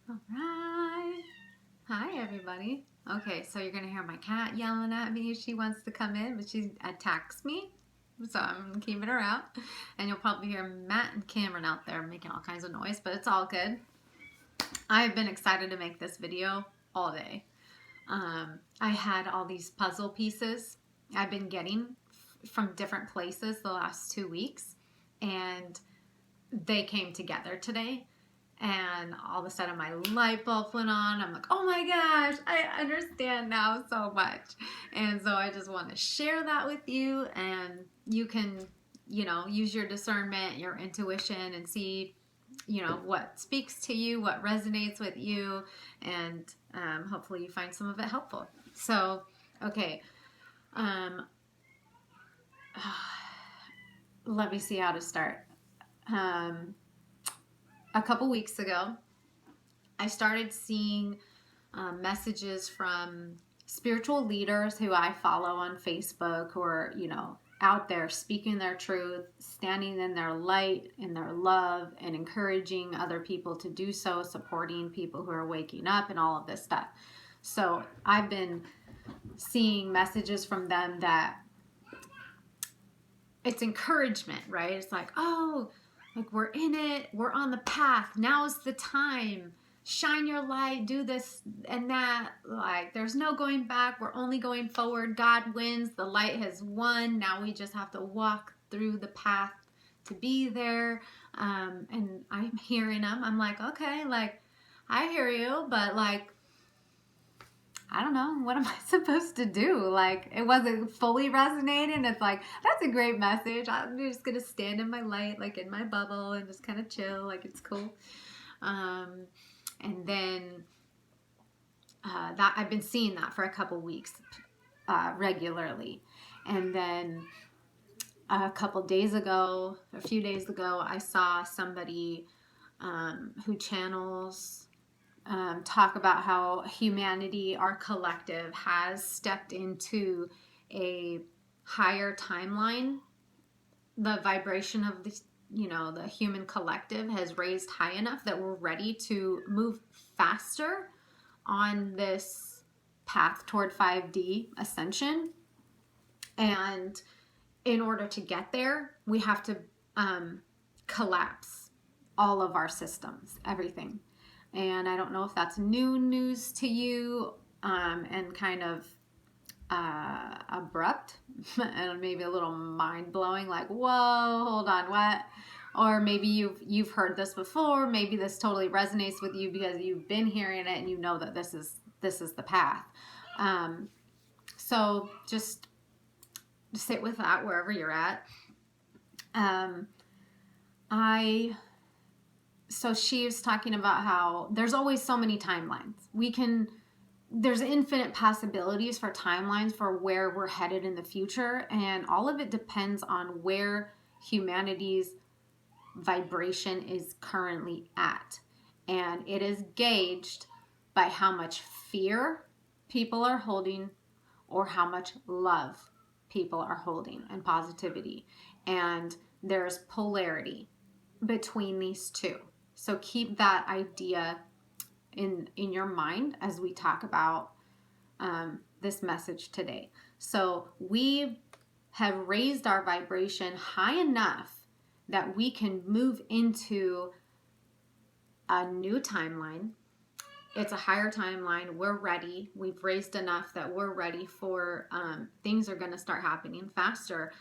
All right. Hi, everybody. Okay, so you're going to hear my cat yelling at me. She wants to come in, but she attacks me. So I'm keeping her out. And you'll probably hear Matt and Cameron out there making all kinds of noise, but it's all good. I've been excited to make this video all day. I had all these puzzle pieces I've been getting from different places the last 2 weeks, and they came together today. And all of a sudden my light bulb went on. I'm like, oh my gosh, I understand now so much. And so I just want to share that with you, and you can, use your discernment, your intuition, and see, what speaks to you, what resonates with you, and hopefully you find some of it helpful. So, okay. Um, Let me see how to start. A couple weeks ago, I started seeing messages from spiritual leaders who I follow on Facebook, who are, out there speaking their truth, standing in their light, in their love, and encouraging other people to do so, supporting people who are waking up and all of this stuff. So I've been seeing messages from them that it's encouragement, right? It's like, oh, like we're in it, we're on the path, now's the time, shine your light, do this and that, like there's no going back, we're only going forward, God wins, the light has won, now we just have to walk through the path to be there. And I'm hearing them, I'm like, okay, like I hear you, but like I don't know, what am I supposed to do? Like, it wasn't fully resonating. It's like, that's a great message. I'm just going to stand in my light, like in my bubble, and just kind of chill. Like, it's cool. And then that I've been seeing that for a couple weeks regularly. And then a few days ago, I saw somebody who channels talk about how humanity, our collective, has stepped into a higher timeline. The vibration of the human collective has raised high enough that we're ready to move faster on this path toward 5D ascension. And in order to get there, we have to collapse all of our systems, everything. And I don't know if that's new news to you, and kind of abrupt and maybe a little mind-blowing, like, whoa, hold on, what? Or maybe you've heard this before, maybe this totally resonates with you because you've been hearing it and you know that this is the path. So just sit with that wherever you're at. So she was talking about how there's always so many timelines. There's infinite possibilities for timelines for where we're headed in the future, and all of it depends on where humanity's vibration is currently at. And it is gauged by how much fear people are holding or how much love people are holding, and positivity. And there's polarity between these two. So keep that idea in your mind as we talk about this message today. So we have raised our vibration high enough that we can move into a new timeline. It's a higher timeline. We're ready. We've raised enough that we're ready for things are going to start happening faster.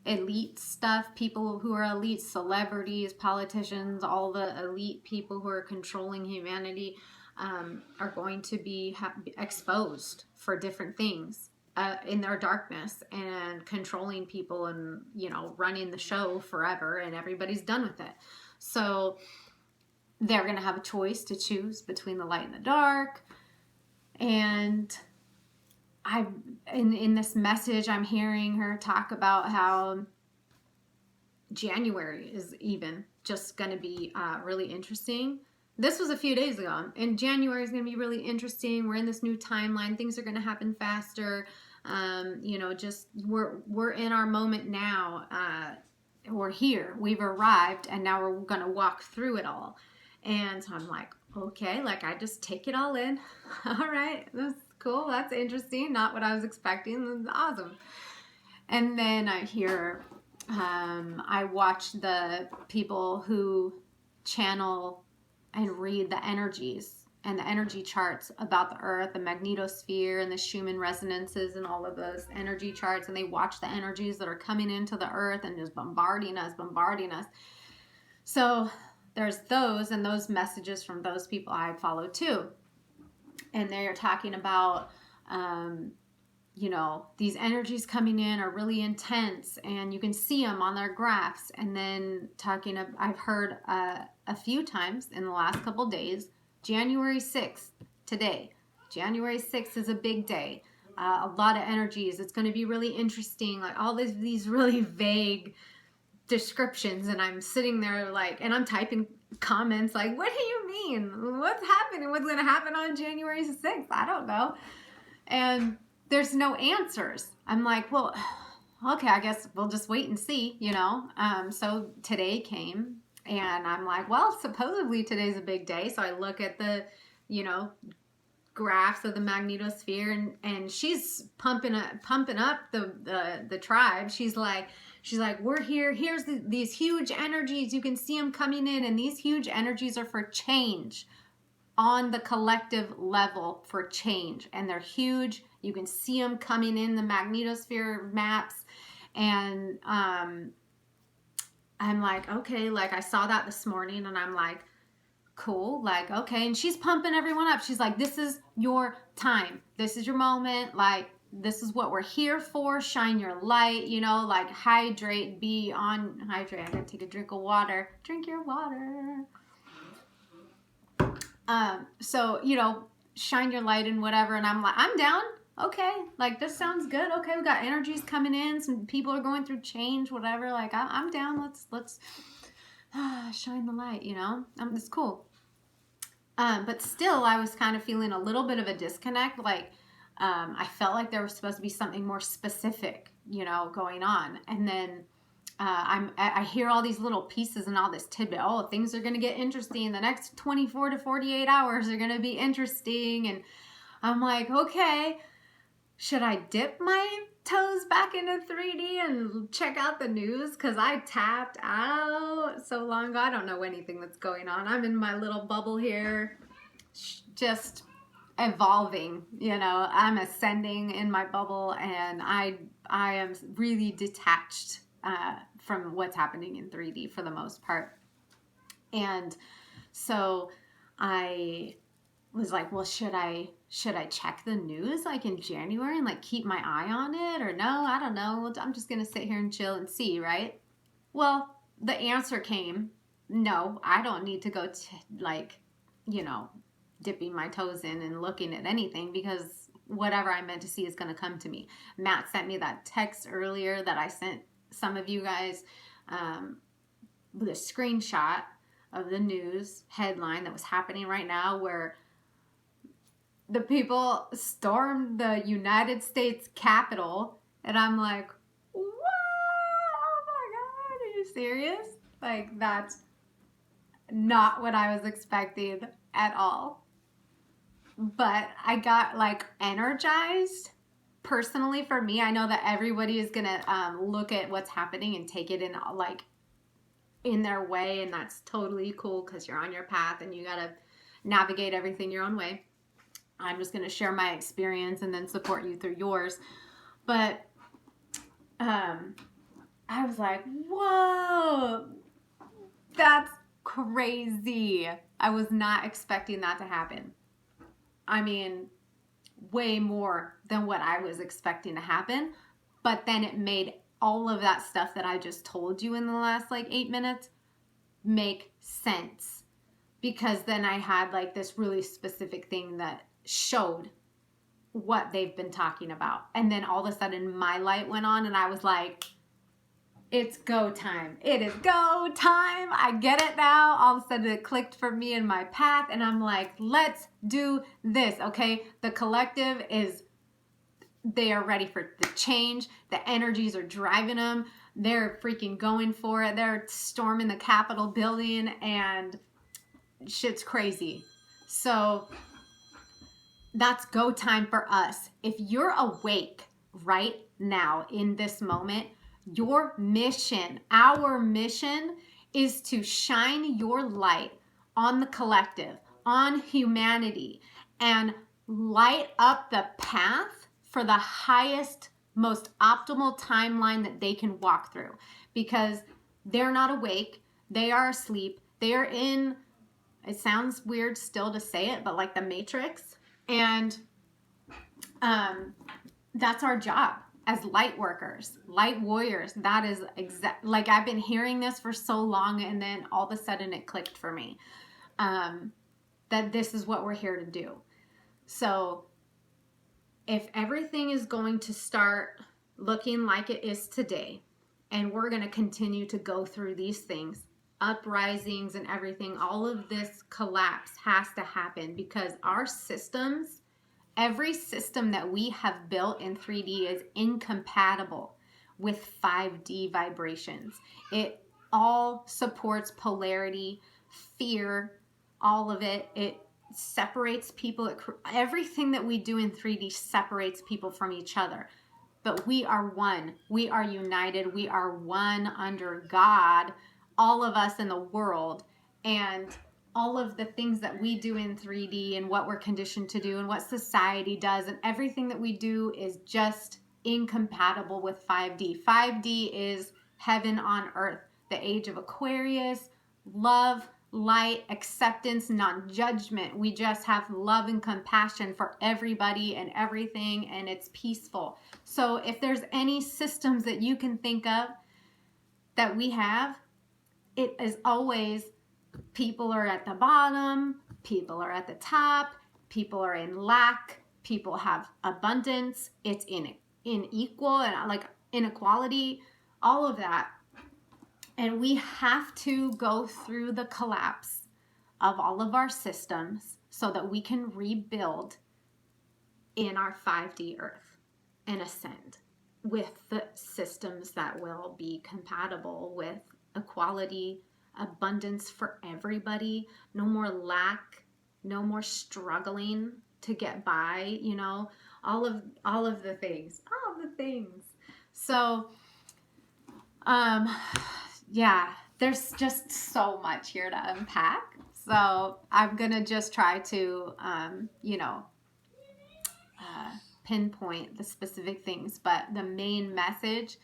Elite stuff, people who are elite, celebrities, politicians, all the elite people who are controlling humanity are going to be exposed for different things in their darkness, and controlling people, and running the show forever, and everybody's done with it. So they're going to have a choice to choose between the light and the dark. And in this message, I'm hearing her talk about how January is even just going to be really interesting. This was a few days ago, and January is going to be really interesting. We're in this new timeline. Things are going to happen faster. Just we're in our moment now. We're here. We've arrived, and now we're going to walk through it all. And so I'm like, okay, like I just take it all in. All right, that's cool. That's interesting. Not what I was expecting. That's awesome. And then I hear, I watch the people who channel and read the energies and the energy charts about the earth, the magnetosphere and the Schumann resonances and all of those energy charts. And they watch the energies that are coming into the earth and just bombarding us, bombarding us. So there's those, and those messages from those people I follow too. And they're talking about, you know, these energies coming in are really intense and you can see them on their graphs. And then I've heard a few times in the last couple days, January 6th, today, January 6th is a big day. A lot of energies. It's going to be really interesting. Like all these really vague descriptions, and I'm sitting there like, and I'm typing comments like, what do you mean? What's happening? What's going to happen on January 6th? I don't know. And there's no answers. I'm like, well, okay, I guess we'll just wait and see, you know? So today came and I'm like, well, supposedly today's a big day. So I look at the, you know, graphs of the magnetosphere, and she's pumping up the tribe. She's like, we're here. Here's these huge energies. You can see them coming in, and these huge energies are for change on the collective level, for change, and they're huge. You can see them coming in the magnetosphere maps, and I'm like, okay, like I saw that this morning, and I'm like, cool, like, okay. And she's pumping everyone up. She's like, this is your time. This is your moment. Like, this is what we're here for. Shine your light, you know, like hydrate, hydrate. I gotta take a drink of water. Drink your water. So, you know, shine your light and whatever. And I'm like, I'm down. Okay. Like, this sounds good. Okay. We got energies coming in. Some people are going through change, whatever. Like, I'm down. Let's shine the light, you know, it's cool. But still I was kind of feeling a little bit of a disconnect. Like, I felt like there was supposed to be something more specific, you know, going on. And then, I hear all these little pieces and all this tidbit. Oh, things are going to get interesting. The next 24 to 48 hours are going to be interesting. And I'm like, okay, should I dip my toes back into 3D and check out the news? Because I tapped out so long ago. I don't know anything that's going on. I'm in my little bubble here, just evolving, you know. I'm ascending in my bubble, and I am really detached from what's happening in 3D for the most part. And so I was like, well, should I check the news like in January and like keep my eye on it, or no? I don't know. I'm just going to sit here and chill and see, right? Well, the answer came, no, I don't need to go like, you know, dipping my toes in and looking at anything, because whatever I meant to see is going to come to me. Matt sent me that text earlier that I sent some of you guys with a screenshot of the news headline that was happening right now, where the people stormed the United States Capitol, and I'm like, what? Oh my God, are you serious? Like, that's not what I was expecting at all. But I got like energized. Personally, for me, I know that everybody is gonna look at what's happening and take it in like in their way, and that's totally cool because you're on your path and you gotta navigate everything your own way. I'm just gonna share my experience and then support you through yours. But I was like, whoa, that's crazy. I was not expecting that to happen. I mean, way more than what I was expecting to happen. But then it made all of that stuff that I just told you in the last like 8 minutes make sense. Because then I had like this really specific thing that showed what they've been talking about. And then all of a sudden my light went on and I was like, it's go time. It is go time. I get it now. All of a sudden it clicked for me in my path, and I'm like, let's do this. Okay. The collective they are ready for the change. The energies are driving them. They're freaking going for it. They're storming the Capitol building, and shit's crazy. So that's go time for us. If you're awake right now in this moment, your mission, our mission is to shine your light on the collective, on humanity, and light up the path for the highest, most optimal timeline that they can walk through, because they're not awake, they are asleep, they are in, it sounds weird still to say it, but like the Matrix. And that's our job as light workers, light warriors. That is like I've been hearing this for so long, and then all of a sudden it clicked for me, that this is what we're here to do. So if everything is going to start looking like it is today, and we're going to continue to go through these things, uprisings and everything, all of this collapse has to happen, because our systems, every system that we have built in 3D is incompatible with 5D vibrations. It all supports polarity, fear, all of it. It separates people. Everything that we do in 3D separates people from each other. But we are one. We are united. We are one under God, all of us in the world. And all of the things that we do in 3D and what we're conditioned to do and what society does and everything that we do is just incompatible with 5D. 5D is heaven on earth, the age of Aquarius, love, light, acceptance, non-judgment. We just have love and compassion for everybody and everything, and it's peaceful. So if there's any systems that you can think of that we have, it is always people are at the bottom, people are at the top, people are in lack, people have abundance, it's unequal and like inequality, all of that. And we have to go through the collapse of all of our systems so that we can rebuild in our 5D earth and ascend with the systems that will be compatible with equality, abundance for everybody, no more lack, no more struggling to get by, you know, all of the things. So yeah, there's just so much here to unpack. So I'm gonna just try to pinpoint the specific things, but the main message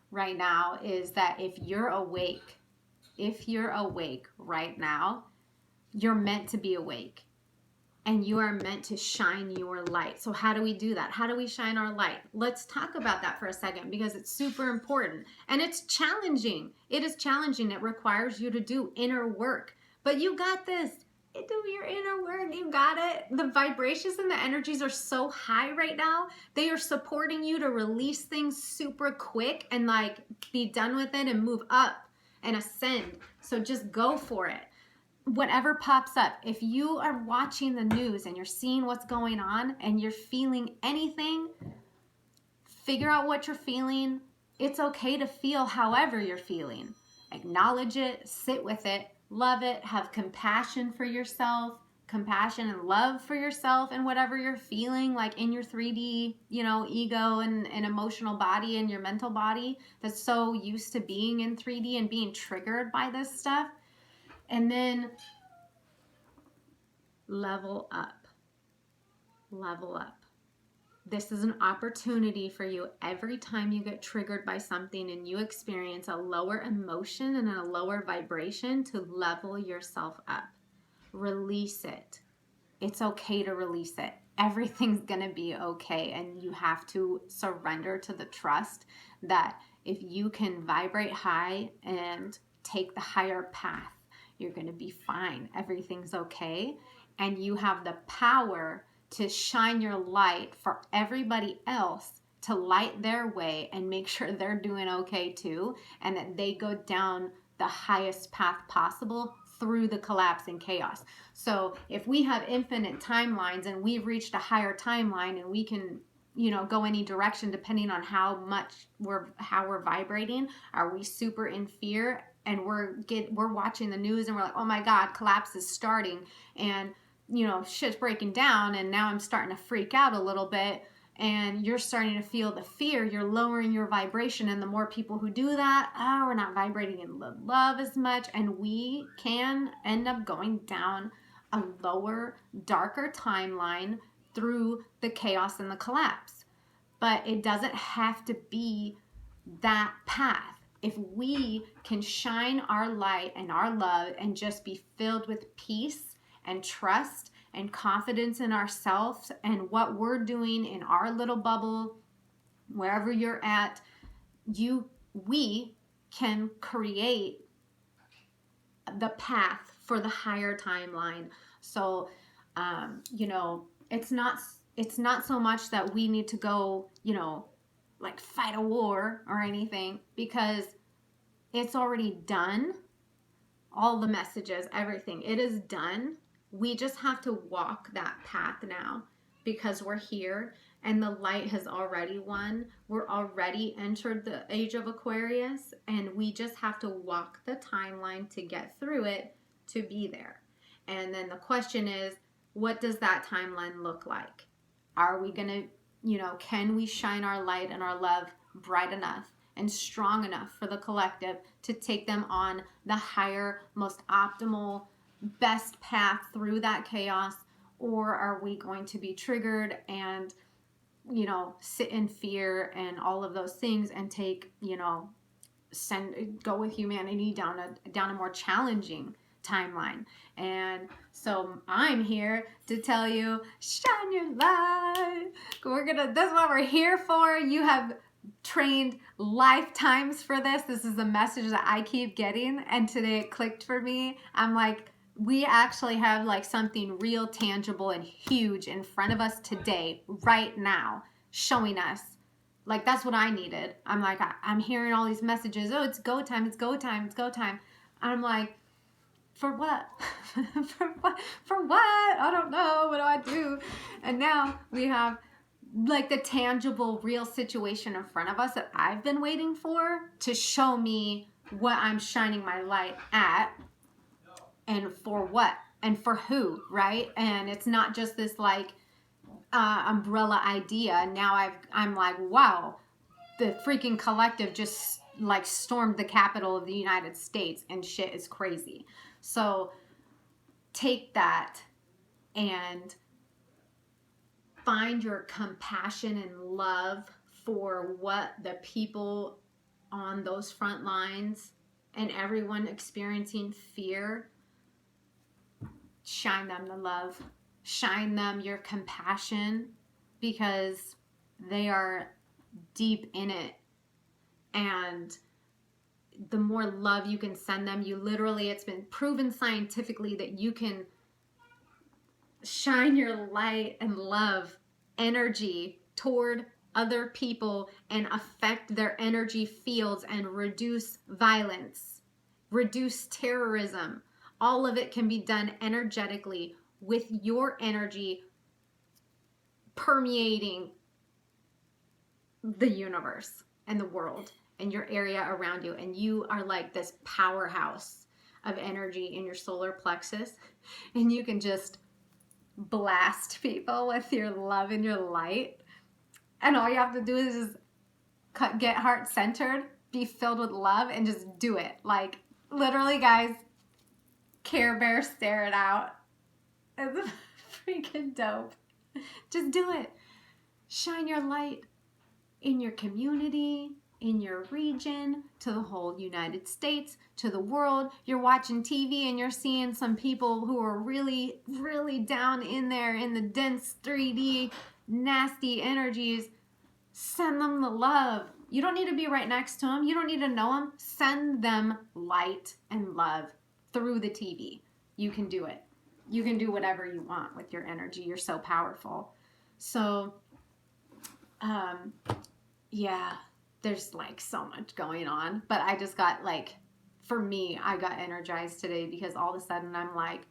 right now is that if you're awake right now, you're meant to be awake and you are meant to shine your light. So how do we do that? How do we shine our light? Let's talk about that for a second, because it's super important and it's challenging. It is challenging. It requires you to do inner work, but you got this. Do your inner work. You got it. The vibrations and the energies are so high right now. They are supporting you to release things super quick and like be done with it and move up and ascend. So just go for it. Whatever pops up. If you are watching the news and you're seeing what's going on and you're feeling anything, figure out what you're feeling. It's okay to feel however you're feeling. Acknowledge it, sit with it, love it, have compassion for yourself, compassion and love for yourself and whatever you're feeling, like in your 3D, ego and emotional body and your mental body that's so used to being in 3D and being triggered by this stuff. And then level up. Level up. This is an opportunity for you every time you get triggered by something and you experience a lower emotion and a lower vibration to level yourself up. Release it. It's okay to release it. Everything's going to be okay, and you have to surrender to the trust that if you can vibrate high and take the higher path, you're going to be fine. Everything's okay, and you have the power to shine your light for everybody else to light their way and make sure they're doing okay too, and that they go down the highest path possible through the collapse and chaos. So if we have infinite timelines and we've reached a higher timeline and we can, go any direction depending on how we're vibrating. Are we super in fear and we're watching the news and we're like, oh my God, collapse is starting, and shit's breaking down, and now I'm starting to freak out a little bit, and you're starting to feel the fear, you're lowering your vibration. And the more people who do that, we're not vibrating in love as much, and we can end up going down a lower, darker timeline through the chaos and the collapse. But it doesn't have to be that path. If we can shine our light and our love and just be filled with peace and trust and confidence in ourselves and what we're doing in our little bubble, wherever you're at, we can create the path for the higher timeline. So, it's not so much that we need to go, like fight a war or anything, because it's already done. All the messages, everything, it is done. We just have to walk that path now, because we're here and the light has already won. We're already entered the age of Aquarius, and we just have to walk the timeline to get through it, to be there. And then the question is, what does that timeline look like? Are we going to, can we shine our light and our love bright enough and strong enough for the collective to take them on the higher, most optimal, best path through that chaos? Or are we going to be triggered and, sit in fear and all of those things and take, go with humanity down a more challenging timeline? And so I'm here to tell you, shine your light. That's what we're here for. You have trained lifetimes for this. This is the message that I keep getting, and today it clicked for me. I'm like, we actually have like something real, tangible, and huge in front of us today, right now, showing us. Like, that's what I needed. I'm like, I'm hearing all these messages. Oh, it's go time, it's go time, it's go time. I'm like, for what? For what? I don't know. What do I do? And now we have like the tangible, real situation in front of us that I've been waiting for to show me what I'm shining my light at, and for what and for who, right? And it's not just this like umbrella idea. Now I'm like, wow, the freaking collective just like stormed the capital of the United States, and shit is crazy. So take that and find your compassion and love for what the people on those front lines and everyone experiencing fear, shine them the love, shine them your compassion, because they are deep in it. And the more love you can send them, it's been proven scientifically that you can shine your light and love energy toward other people and affect their energy fields and reduce violence, reduce terrorism. All of it can be done energetically with your energy permeating the universe and the world and your area around you. And you are like this powerhouse of energy in your solar plexus, and you can just blast people with your love and your light. And all you have to do is just get heart centered, be filled with love, and just do it. Like, literally, guys, Care Bear stare it out. It's freaking dope. Just do it. Shine your light in your community, in your region, to the whole United States, to the world. You're watching TV and you're seeing some people who are really, really down in there in the dense 3D nasty energies. Send them the love. You don't need to be right next to them. You don't need to know them. Send them light and love through the TV. You can do it. You can do whatever you want with your energy. You're so powerful. So, yeah, there's like so much going on, but I just got like, for me, I got energized today because all of a sudden I'm like,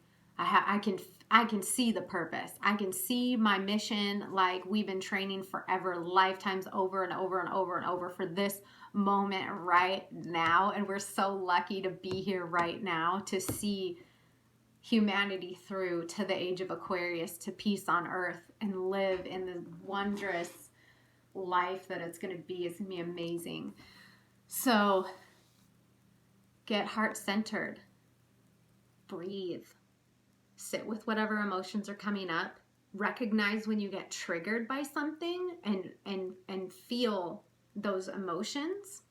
I can see the purpose. I can see my mission. Like, we've been training forever, lifetimes, over and over and over and over for this moment right now. And we're so lucky to be here right now to see humanity through to the age of Aquarius, to peace on earth, and live in the wondrous life that it's going to be. It's going to be amazing. So get heart-centered. Breathe. Sit with whatever emotions are coming up. Recognize when you get triggered by something, and feel those emotions.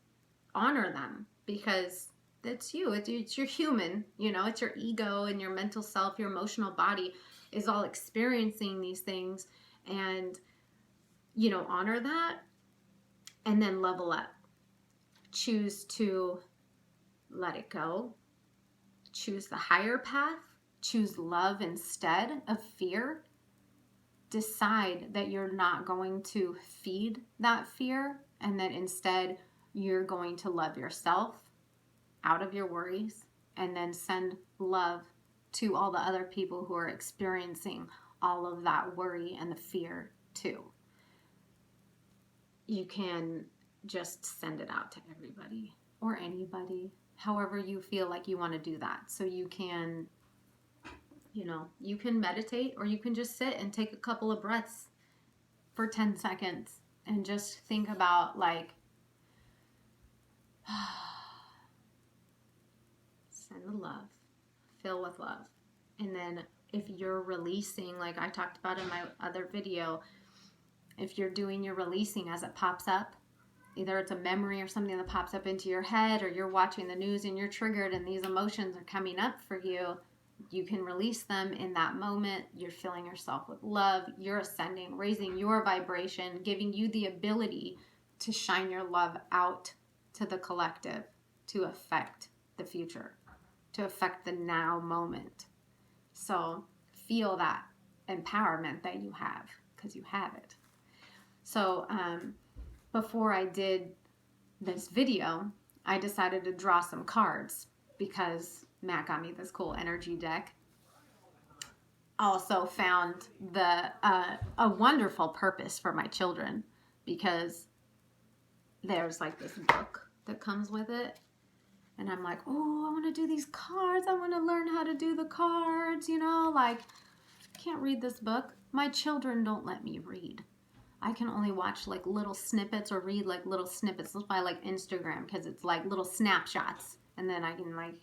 Honor them, because that's you. It's your human, it's your ego and your mental self, your emotional body is all experiencing these things, and honor that, and then level up. Choose to let it go. Choose the higher path. Choose love instead of fear. Decide that you're not going to feed that fear, and that instead you're going to love yourself out of your worries, and then send love to all the other people who are experiencing all of that worry and the fear too. You can just send it out to everybody or anybody, however you feel like you want to do that. So you can, you can meditate, or you can just sit and take a couple of breaths for 10 seconds and just think about, like, send the love, fill with love. And then if you're releasing, like I talked about in my other video, if you're doing your releasing as it pops up, either it's a memory or something that pops up into your head, or you're watching the news and you're triggered and these emotions are coming up for you, you can release them in that moment. You're filling yourself with love. You're ascending, raising your vibration, giving you the ability to shine your love out to the collective, to affect the future, to affect the now moment. So feel that empowerment that you have, because you have it. So before I did this video, I decided to draw some cards, because Matt got me this cool energy deck. Also found a wonderful purpose for my children, because there's like this book that comes with it. And I'm like, oh, I want to do these cards. I want to learn how to do the cards, like, I can't read this book. My children don't let me read. I can only watch like little snippets, or read like little snippets. That's why I like Instagram, because it's like little snapshots. And then I can, like,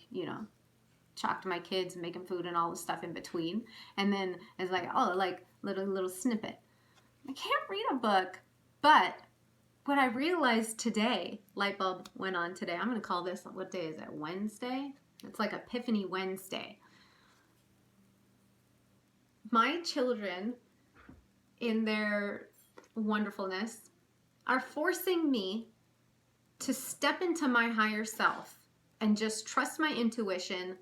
talk to my kids and make them food and all the stuff in between. And then it's like, oh, like little snippet. I can't read a book. But what I realized today, light bulb went on today. I'm going to call this, what day is it? Wednesday? It's like Epiphany Wednesday. My children, in their wonderfulness, are forcing me to step into my higher self and just trust my intuition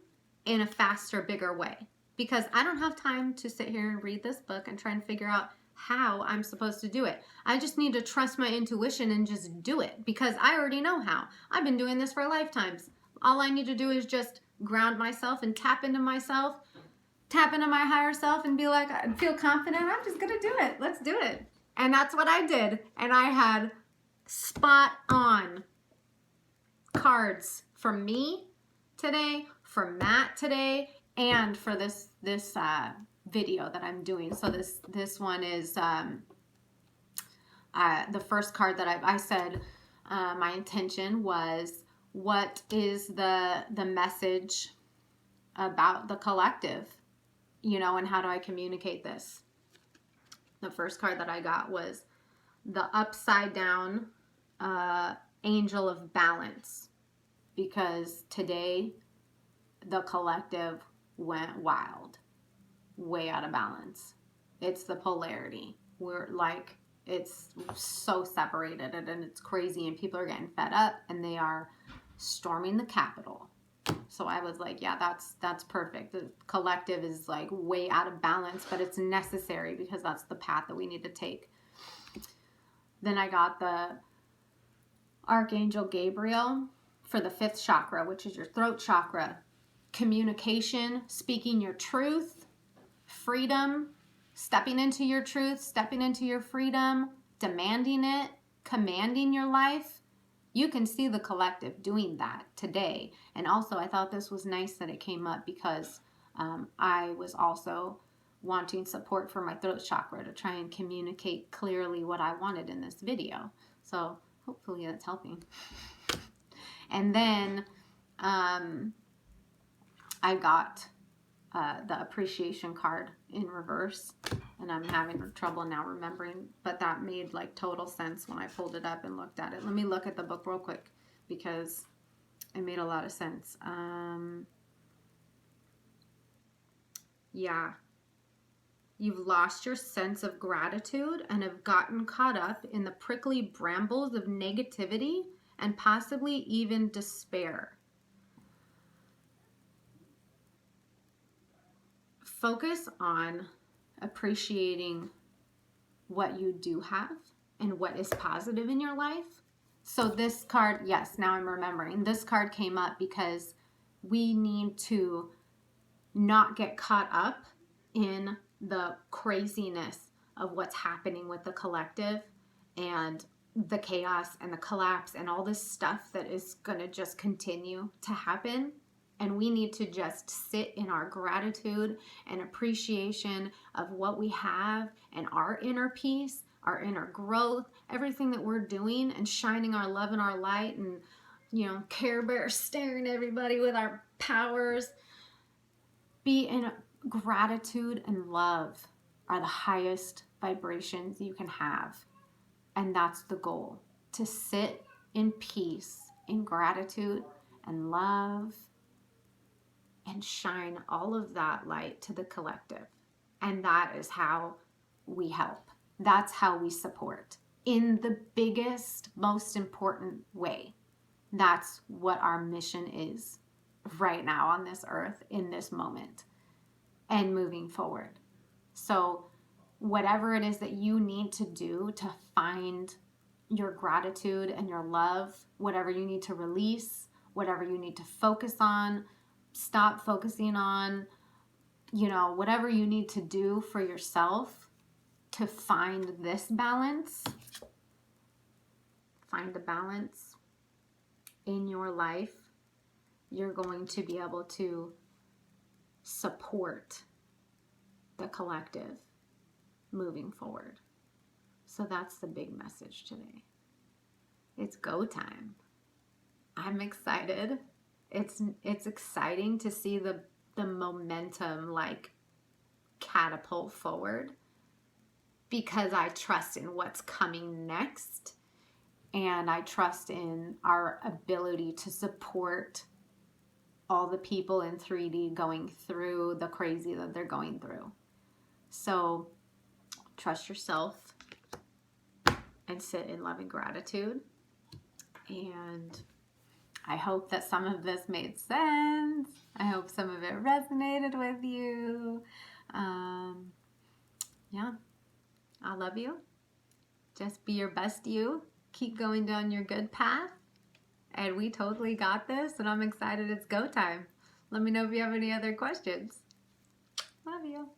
in a faster, bigger way. Because I don't have time to sit here and read this book and try and figure out how I'm supposed to do it. I just need to trust my intuition and just do it, because I already know how. I've been doing this for lifetimes. All I need to do is just ground myself and tap into myself, tap into my higher self, and be like, I feel confident. I'm just going to do it. Let's do it. And that's what I did. And I had spot on cards for me today, for Matt today, and for this video that I'm doing. So this one is the first card that I said my intention was, what is the message about the collective, and how do I communicate this? The first card that I got was the upside down angel of balance, because today the collective went wild, way out of balance. It's the polarity. We're like, it's so separated, and it's crazy, and people are getting fed up, and they are storming the Capitol. So I was like, yeah, that's perfect. The collective is like way out of balance, but it's necessary, because that's the path that we need to take. Then I got the Archangel Gabriel for the 5th chakra, which is your throat chakra. Communication, speaking your truth, freedom, stepping into your truth, stepping into your freedom, demanding it, commanding your life, you can see the collective doing that today. And also, I thought this was nice that it came up because I was also wanting support for my throat chakra to try and communicate clearly what I wanted in this video. So hopefully that's helping. And then I got the appreciation card in reverse, and I'm having trouble now remembering, but that made like total sense when I pulled it up and looked at it. Let me look at the book real quick because it made a lot of sense. Yeah. You've lost your sense of gratitude and have gotten caught up in the prickly brambles of negativity and possibly even despair. Focus on appreciating what you do have and what is positive in your life. So this card, yes, now I'm remembering. This card came up because we need to not get caught up in the craziness of what's happening with the collective and the chaos and the collapse and all this stuff that is going to just continue to happen. And we need to just sit in our gratitude and appreciation of what we have and our inner peace, our inner growth, everything that we're doing, and shining our love and our light, and, you know, Care Bear staring everybody with our powers. Be in gratitude and love are the highest vibrations you can have. And that's the goal, to sit in peace, in gratitude and love, and shine all of that light to the collective. And that is how we help. That's how we support in the biggest, most important way. That's what our mission is right now on this earth, in this moment, and moving forward. So whatever it is that you need to do to find your gratitude and your love, whatever you need to release, whatever you need to focus on, stop focusing on, you know, whatever you need to do for yourself to find this balance, find the balance in your life, you're going to be able to support the collective moving forward. So that's the big message today. It's go time. I'm excited. It's exciting to see the momentum like catapult forward, because I trust in what's coming next, and I trust in our ability to support all the people in 3D going through the crazy that they're going through. So trust yourself and sit in love and gratitude. And I hope that some of this made sense. I hope some of it resonated with you. Yeah, I love you. Just be your best you. Keep going down your good path. And we totally got this, and I'm excited it's go time. Let me know if you have any other questions. Love you.